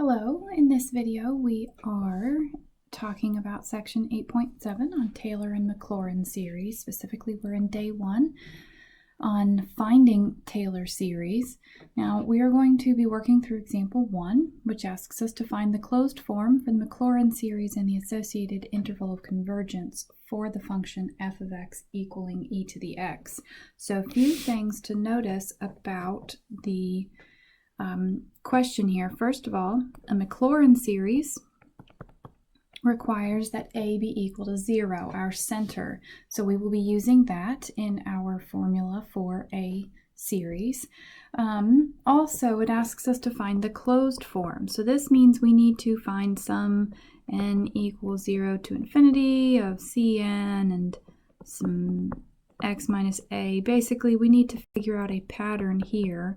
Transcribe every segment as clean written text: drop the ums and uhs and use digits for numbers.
Hello, in this video we are talking about section 8.7 on Taylor and Maclaurin series. Specifically, we're in day 1 on finding Taylor series. Now we are going to be working through example 1, which asks us to find the closed form for the Maclaurin series and the associated interval of convergence for the function f of x equaling e to the x. So a few things to notice about the question here. First of all, a Maclaurin series requires that a be equal to 0, our center. So we will be using that in our formula for a series. Also, it asks us to find the closed form. So this means we need to find some n equals 0 to infinity of Cn and some x minus a. Basically, we need to figure out a pattern here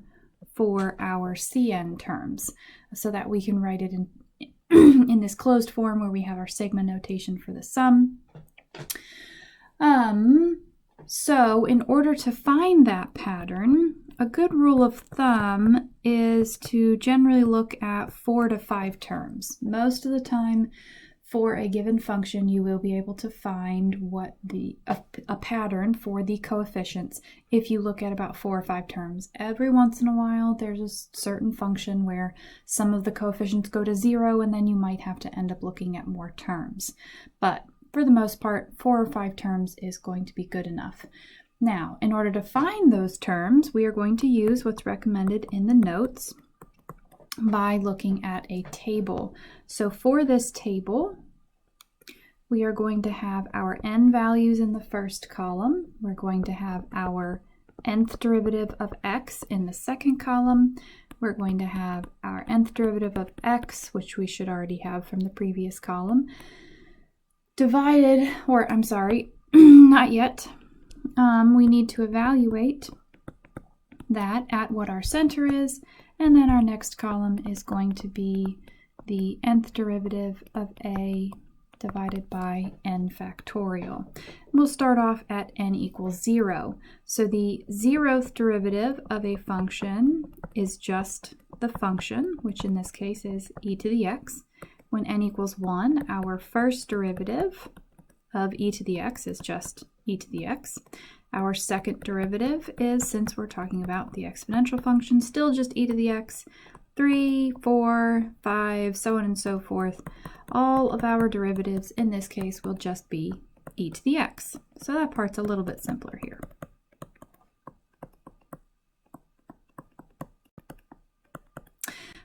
for our Cn terms so that we can write it in in this closed form where we have our sigma notation for the sum. So in order to find that pattern, a good rule of thumb is to generally look at 4 to 5 terms. Most of the time for a given function, you will be able to find what a pattern for the coefficients if you look at about 4 or 5 terms. Every once in a while, there's a certain function where some of the coefficients go to 0, and then you might have to end up looking at more terms. But for the most part, 4 or 5 terms is going to be good enough. Now, in order to find those terms, we are going to use what's recommended in the notes by looking at a table. So for this table, we are going to have our n values in the first column. We're going to have our nth derivative of x in the second column. We're going to have our nth derivative of x, which we should already have from the previous column, divided, or I'm sorry, not yet. We need to evaluate that at what our center is, and then our next column is going to be the nth derivative of a divided by n factorial. We'll start off at n equals 0. So the 0th derivative of a function is just the function, which in this case is e to the x. When n equals 1, our first derivative of e to the x is just e to the x. Our second derivative is, since we're talking about the exponential function, still just e to the x. 3, 4, 5, so on and so forth. All of our derivatives in this case will just be e to the x. So that part's a little bit simpler here.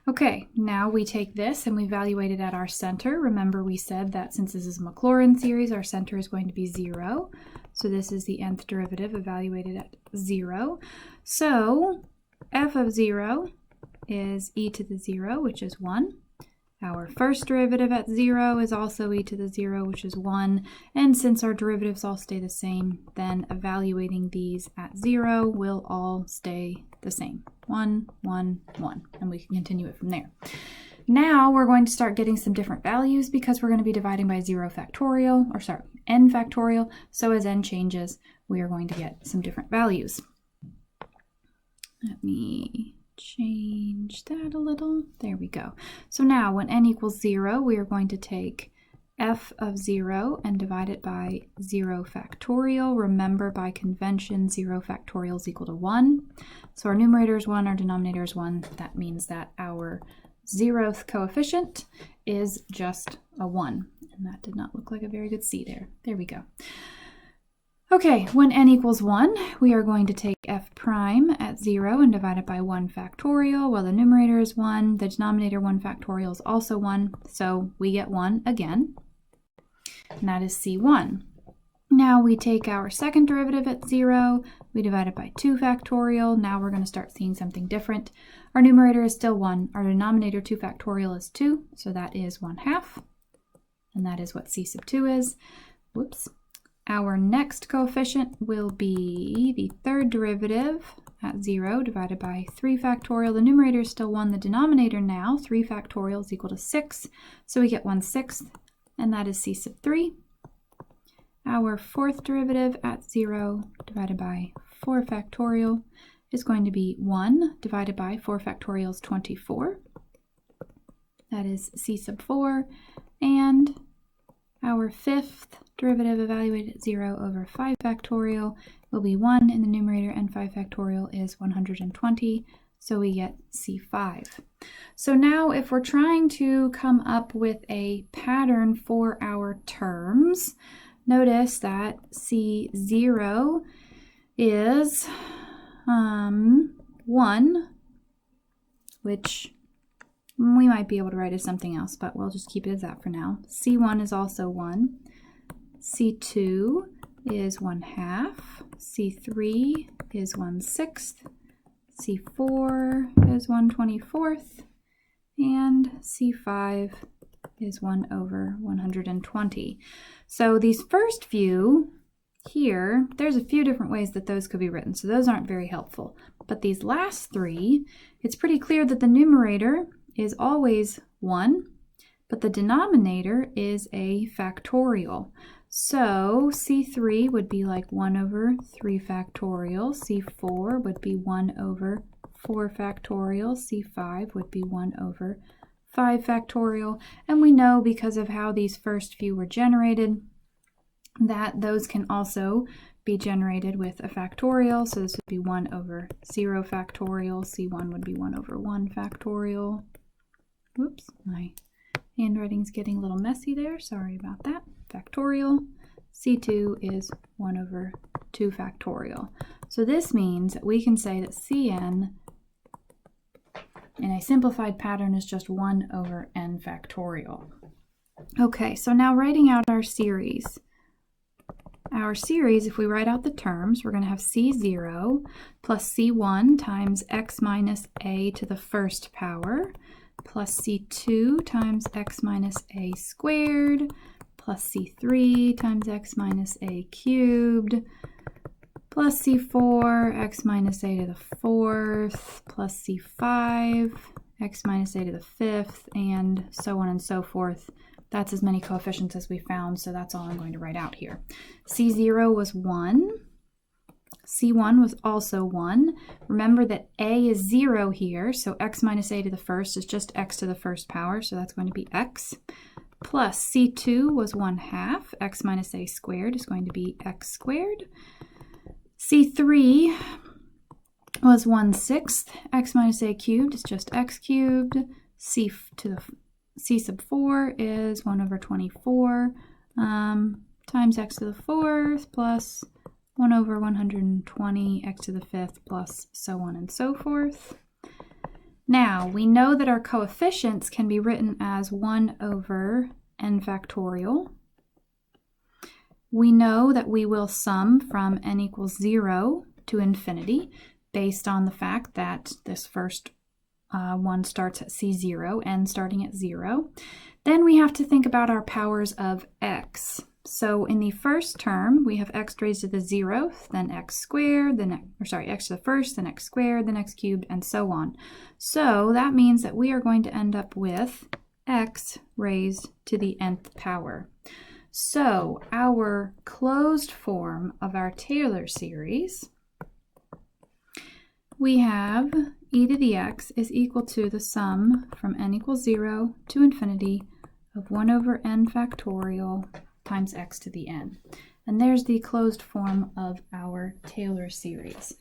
Okay, now we take this and we evaluate it at our center. Remember, we said that since this is a Maclaurin series, our center is going to be 0. So this is the nth derivative evaluated at 0. So f of 0 is e to the 0, which is 1. Our first derivative at 0 is also e to the 0, which is 1. And since our derivatives all stay the same, then evaluating these at 0 will all stay the same. 1, 1, 1. And we can continue it from there. Now we're going to start getting some different values because we're going to be dividing by 0 factorial, or sorry, n factorial. So as n changes, we are going to get some different values. Let me change that a little. There we go. So now when n equals 0, we are going to take f of 0 and divide it by 0 factorial. Remember, by convention, 0 factorial is equal to 1. So our numerator is 1, our denominator is 1. That means that our 0th coefficient is just a 1. And that did not look like a very good C there. There we go. Okay, when n equals 1, we are going to take f prime at 0 and divide it by 1 factorial. Well, the numerator is 1, the denominator 1 factorial is also 1, so we get 1 again, and that is C1. Now we take our second derivative at 0, we divide it by 2 factorial. Now we're going to start seeing something different. Our numerator is still 1, our denominator 2 factorial is 2, so that is 1/2, and that is what C sub 2 is. Whoops. Our next coefficient will be the third derivative at 0 divided by 3 factorial. The numerator is still 1. The denominator now, 3 factorial, is equal to 6. So we get 1/6, and that is C sub 3. Our fourth derivative at 0 divided by 4 factorial is going to be 1 divided by 4 factorial is 24. that is c sub 4, and our fifth derivative evaluated at 0 over 5 factorial will be 1 in the numerator, and 5 factorial is 120, so we get C5. So now if we're trying to come up with a pattern for our terms, notice that C0 is 1, which we might be able to write as something else, but we'll just keep it as that for now. C1 is also 1. C2 is 1/2. C3 is 1/6. C4 is 1/24. And C5 is 1 over 120. So these first few here, there's a few different ways that those could be written, so those aren't very helpful. But these last three, it's pretty clear that the numerator is always 1, but the denominator is a factorial. So C3 would be like 1 over 3 factorial, C4 would be 1 over 4 factorial, C5 would be 1 over 5 factorial, and we know because of how these first few were generated that those can also be generated with a factorial, so this would be 1 over 0 factorial, C1 would be 1 over 1 factorial. Whoops, my handwriting's getting a little messy there, sorry about that. Factorial. C2 is 1 over 2 factorial. So this means that we can say that Cn in a simplified pattern is just 1 over n factorial. Okay, so now writing out our series. Our series, if we write out the terms, we're going to have C0 plus C1 times x minus a to the first power plus C2 times x minus a squared plus C3 times x minus a cubed plus C4 x minus a to the fourth plus C5 x minus a to the fifth, and so on and so forth. That's as many coefficients as we found, so that's all I'm going to write out here. C0 was 1. C1 was also 1. Remember that a is 0 here, so x minus a to the first is just x to the first power, so that's going to be x. Plus C2 was 1/2. X minus a squared is going to be x squared. C3 was 1/6. X minus a cubed is just x cubed. C sub 4 is 1 over 24 times x to the fourth plus 1 over 120 x to the fifth plus so on and so forth. Now, we know that our coefficients can be written as 1 over n factorial. We know that we will sum from n equals 0 to infinity based on the fact that this first one starts at C0, n starting at 0. Then we have to think about our powers of x. So in the first term, we have x raised to the 0th, then x squared, x to the first, then x squared, then x cubed, and so on. So that means that we are going to end up with x raised to the nth power. So our closed form of our Taylor series, we have e to the x is equal to the sum from n equals 0 to infinity of 1 over n factorial times x to the n. And there's the closed form of our Taylor series.